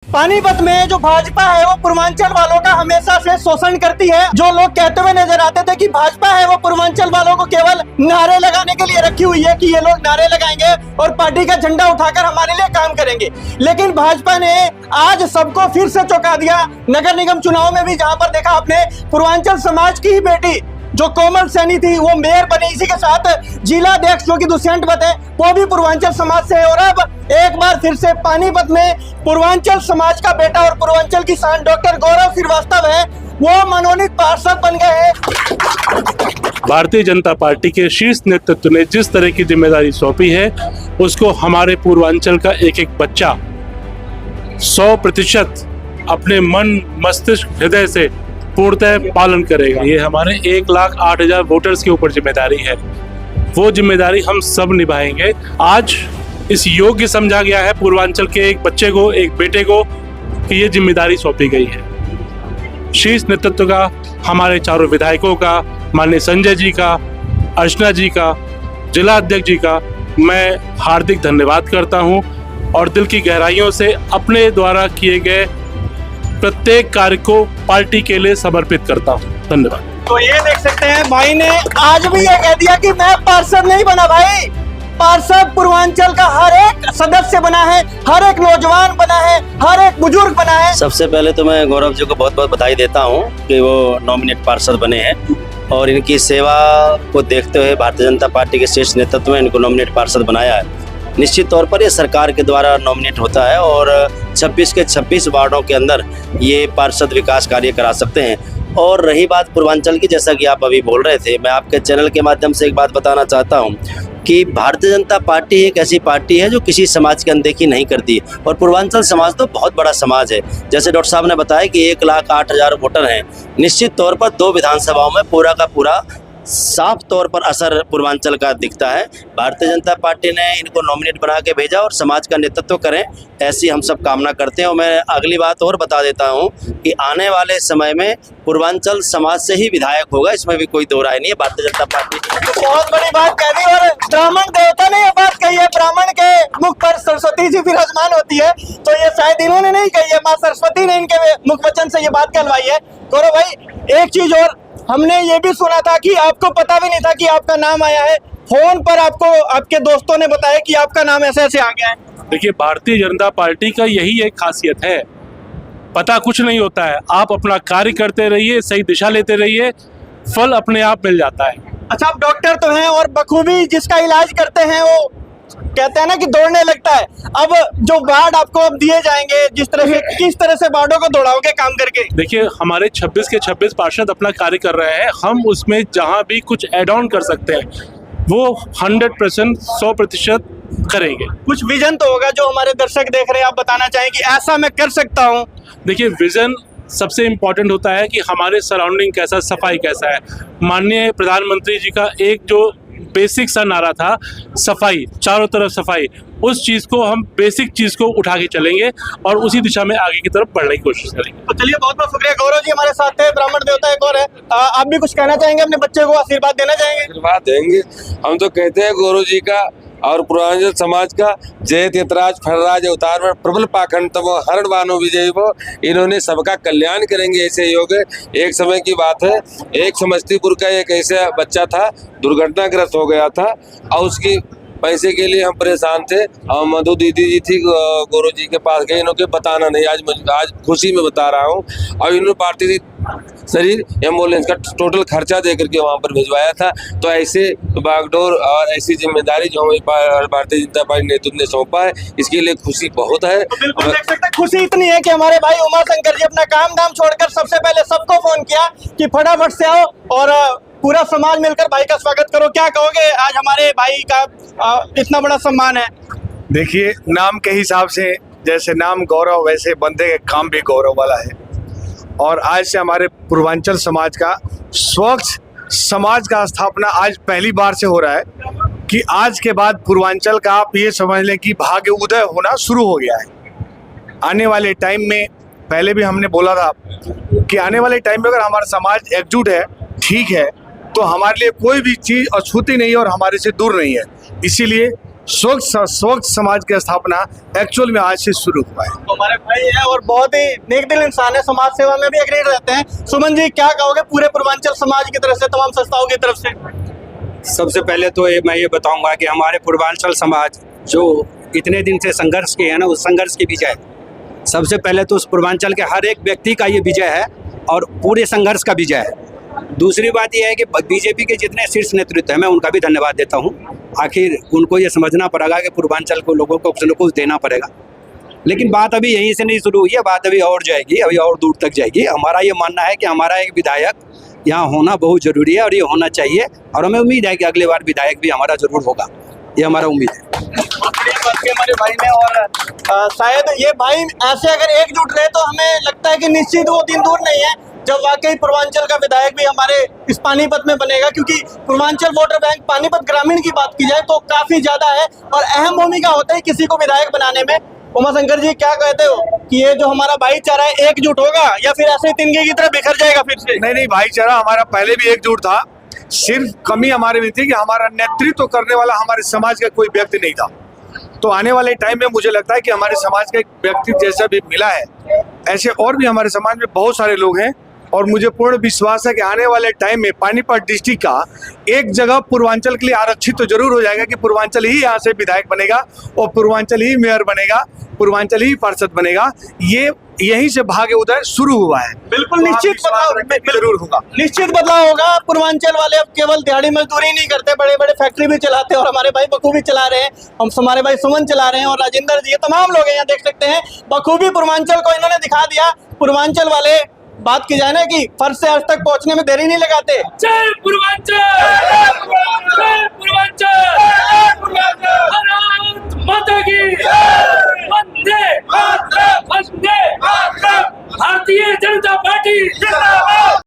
पानीपत में जो भाजपा है वो पूर्वांचल वालों का हमेशा से शोषण करती है। जो लोग कहते हुए नजर आते थे कि भाजपा है वो पूर्वांचल वालों को केवल नारे लगाने के लिए रखी हुई है कि ये लोग नारे लगाएंगे और पार्टी का झंडा उठाकर हमारे लिए काम करेंगे, लेकिन भाजपा ने आज सबको फिर से चौंका दिया। नगर निगम चुनाव में भी जहां पर देखा आपने पूर्वांचल समाज की ही बेटी जो कोमल सैनी थी वो मेयर बनी, इसी के साथ जिला अध्यक्ष जो कि दुष्यंत बते वो भी पूर्वांचल समाज से है। और अब एक बार फिर से पानीपत में पूर्वांचल समाज का बेटा और पूर्वांचल की शान डॉक्टर गौरव श्रीवास्तव है, वो मनोनीत पार्षद बन गए हैं। भारतीय जनता पार्टी के शीर्ष नेतृत्व ने जिस तरह की जिम्मेदारी सौंपी है उसको हमारे पूर्वांचल का एक एक बच्चा 100% अपने मन मस्तिष्क हृदय से पूर्णतः पालन करेगा। ये हमारे 1,08,000 वोटर्स के ऊपर जिम्मेदारी है, वो जिम्मेदारी हम सब निभाएंगे। आज इस योग्य समझा गया है पूर्वांचल के एक बच्चे को, एक बेटे को, कि ये जिम्मेदारी सौंपी गई है। शीर्ष नेतृत्व का, हमारे चारों विधायकों का, माननीय संजय जी का, अर्चना जी का, जिला अध्यक्ष जी का मैं हार्दिक धन्यवाद करता हूं और दिल की गहराइयों से अपने द्वारा किए गए प्रत्येक कार्य को पार्टी के लिए समर्पित करता हूं। धन्यवाद। तो ये देख सकते हैं भाई ने आज भी ये कह दिया कि मैं पार्षद नहीं बना भाई, पार्षद पूर्वांचल का हर एक सदस्य बना है, हर एक नौजवान बना है, हर एक बुजुर्ग बना है। सबसे पहले तो मैं गौरव जी को बहुत बहुत बधाई देता हूं कि वो नॉमिनेट पार्षद बने हैं और इनकी सेवा को देखते हुए भारतीय जनता पार्टी के शीर्ष नेतृत्व में इनको नॉमिनेट पार्षद बनाया है। निश्चित तौर पर ये सरकार के द्वारा नॉमिनेट होता है और 26 के 26 वार्डों के अंदर ये पार्षद विकास कार्य करा सकते हैं। और रही बात पूर्वांचल की, जैसा कि आप अभी बोल रहे थे, मैं आपके चैनल के माध्यम से एक बात बताना चाहता हूं कि भारतीय जनता पार्टी एक ऐसी पार्टी है जो किसी समाज की अनदेखी नहीं करती और पूर्वांचल समाज तो बहुत बड़ा समाज है। जैसे डॉक्टर साहब ने बताया कि 1,08,000 वोटर हैं, निश्चित तौर पर 2 विधानसभाओं में पूरा का पूरा साफ तौर पर असर पूर्वांचल का दिखता है। भारतीय जनता पार्टी ने इनको नॉमिनेट बना के भेजा और समाज का नेतृत्व करें, ऐसी हम सब कामना करते हैं। और मैं अगली बात और बता देता हूं कि आने वाले समय में पूर्वांचल समाज से ही विधायक होगा, इसमें भी कोई दो राय नहीं है। भारतीय जनता पार्टी बहुत बड़ी बात कह दी और ब्राह्मण देवता ने ये बात कही है, ब्राह्मण के मुख पर सरस्वती जी विराजमान होती है, तो ये शायद इन्होंने नहीं कही है, माँ सरस्वती ने इनके मुख वचन से ये बात कहलवाई है। गौरव भाई एक चीज और, हमने ये भी सुना था कि आपको पता भी नहीं था कि आपका नाम आया है, फोन पर आपको आपके दोस्तों ने बताया कि आपका नाम ऐसे ऐसे आ गया है। देखिए, भारतीय जनता पार्टी का यही एक खासियत है, पता कुछ नहीं होता है, आप अपना कार्य करते रहिए, सही दिशा लेते रहिए, फल अपने आप मिल जाता है। अच्छा, आप डॉक्टर तो हैं और बखूबी जिसका इलाज करते हैं वो कहते हैं ना कि दौड़ने लगता है। अब जो वार्ड आपको अब दिए जाएंगे, जिस तरह से किस तरह से वार्डों को दौड़ाओगे काम करके? देखिए, हमारे 26 के 26 पार्षद अपना कार्य कर रहे हैं, हम उसमें जहां भी कुछ एड ऑन कर सकते हैं वो 100% 100% करेंगे। कुछ विजन तो होगा जो हमारे दर्शक देख रहे हैं, आप बताना चाहें कि ऐसा मैं कर सकता हूँ? देखिए, विजन सबसे इम्पोर्टेंट होता है कि हमारे सराउंडिंग कैसा, सफाई कैसा है। माननीय प्रधानमंत्री जी का एक जो बेसिक सा नारा था, सफाई, चारों तरफ सफाई, उस चीज को हम बेसिक चीज को उठा के चलेंगे और उसी दिशा में आगे की तरफ बढ़ने की कोशिश करेंगे। तो चलिए, बहुत बहुत शुक्रिया। गौरव जी हमारे साथ है, ब्राह्मण देवता एक और है, आप भी कुछ कहना चाहेंगे, अपने बच्चे को आशीर्वाद देना चाहेंगे? आशीर्वाद देंगे, हम तो कहते हैं गौरव जी का और पूर्वांचल समाज का जय त्यतराज फलराज अवतार में प्रबल पाखंड तमो हरण बानो विजय वो, इन्होंने सबका कल्याण करेंगे ऐसे योग है। एक समय की बात है, एक समस्तीपुर का एक ऐसा बच्चा था, दुर्घटनाग्रस्त हो गया था और उसकी पैसे के लिए हम परेशान थे और मधु दीदी जी थी, गौरव जी के पास गए, इन्होंने बताना नहीं, आज खुशी में बता रहा हूँ। और इन्होंने पार्टी शरीर एम्बुलेंस का टोटल खर्चा दे करके वहाँ पर भिजवाया था। तो ऐसे बागडोर और ऐसी जिम्मेदारी जो हमें भारतीय जनता पार्टी नेतृत्व ने सौंपा है, इसके लिए खुशी बहुत है। तो बिल्कुल देख सकते हैं, खुशी इतनी है कि हमारे भाई उमा शंकर जी अपना काम धाम छोड़कर सबसे पहले सबको फोन किया कि फटाफट से आओ और पूरा समाज मिलकर भाई का स्वागत करो। क्या कहोगे, आज हमारे भाई का इतना बड़ा सम्मान है? देखिए, नाम के हिसाब से जैसे नाम गौरव, वैसे बंदे का काम भी गौरव वाला है। और आज से हमारे पूर्वांचल समाज का स्वच्छ समाज का स्थापना आज पहली बार से हो रहा है कि आज के बाद पूर्वांचल का आप ये समझ लें कि भाग्य उदय होना शुरू हो गया है। आने वाले टाइम में, पहले भी हमने बोला था कि आने वाले टाइम में अगर हमारा समाज एकजुट है, ठीक है, तो हमारे लिए कोई भी चीज़ अछूती नहीं है और हमारे से दूर नहीं है। इसीलिए स्वच्छ समाज की स्थापना एक्चुअल में आज से शुरू हुआ है। तो हमारे भाई हैं और बहुत ही नेक दिल इंसान है, समाज सेवा में भी अग्रेड रहते हैं। सुमन जी, क्या कहोगे पूरे पूर्वांचल समाज की तरफ से, तमाम संस्थाओं की तरफ से? सबसे पहले तो मैं ये बताऊंगा कि हमारे पूर्वांचल समाज जो इतने दिन से संघर्ष किए हैं ना, उस संघर्ष की विजय, सबसे पहले तो उस पूर्वांचल के हर एक व्यक्ति का ये विजय है और पूरे संघर्ष का विजय है। दूसरी बात यह है कि बीजेपी के जितने शीर्ष नेतृत्व हैं, मैं उनका भी धन्यवाद देता हूं। आखिर उनको ये समझना पड़ेगा कि पूर्वांचल को लोगों को कुछ न कुछ देना पड़ेगा। लेकिन बात अभी यहीं से नहीं शुरू हुई है, बात अभी और जाएगी, अभी और दूर तक जाएगी। हमारा ये मानना है कि हमारा एक विधायक यहाँ होना बहुत ज़रूरी है और ये होना चाहिए, और हमें उम्मीद है कि अगली बार विधायक भी हमारा ज़रूर होगा, ये हमारा उम्मीद है। हमारे भाई ने और शायद ये भाई ऐसे अगर एकजुट रहे तो हमें लगता है कि निश्चित वो दिन दूर नहीं है जब वाकई पूर्वांचल का विधायक भी हमारे इस पानीपत में बनेगा, क्योंकि पूर्वांचल वोटर बैंक पानीपत ग्रामीण की बात की जाए तो काफी ज्यादा है और अहम भूमिका होता है किसी को विधायक बनाने में। उमा शंकर जी, क्या कहते हो कि ये जो हमारा भाईचारा है एकजुट होगा या फिर ऐसे तिनके की तरह बिखर जाएगा फिर से? नहीं, भाईचारा हमारा पहले भी एकजुट था, सिर्फ कमी हमारे में थी कि हमारा नेतृत्व करने वाला हमारे समाज का कोई व्यक्ति नहीं था। तो आने वाले टाइम में मुझे लगता है कि हमारे समाज का एक व्यक्ति जैसा भी मिला है, ऐसे और भी हमारे समाज में बहुत सारे लोग हैं और मुझे पूर्ण विश्वास है कि आने वाले टाइम में पानीपत डिस्ट्रिक्ट का एक जगह पूर्वांचल के लिए आरक्षित तो जरूर हो जाएगा कि पूर्वांचल ही यहाँ से विधायक बनेगा और पूर्वांचल ही मेयर बनेगा, पूर्वांचल ही पार्षद बनेगा। ये यहीं से भाग्य उदय शुरू हुआ है। बिल्कुल निश्चित बदलाव जरूर होगा, निश्चित बदलाव होगा। पूर्वांचल वाले अब केवल दिहाड़ी मजदूरी नहीं करते, बड़े बड़े फैक्ट्री भी चलाते हैं और हमारे भाई बखूबी चला रहे हैं, हम हमारे भाई सुमन चला रहे हैं और राजेंद्र जी, तमाम लोग यहाँ देख सकते हैं बखूबी पूर्वांचल को इन्होंने दिखा दिया। पूर्वांचल वाले बात की जाए ना कि फर्श से अर्श तक पहुंचने में देरी नहीं लगाते। जय पूर्वांचल, जय पूर्वांचल, भारत माता की, वंदे मातरम, वंदे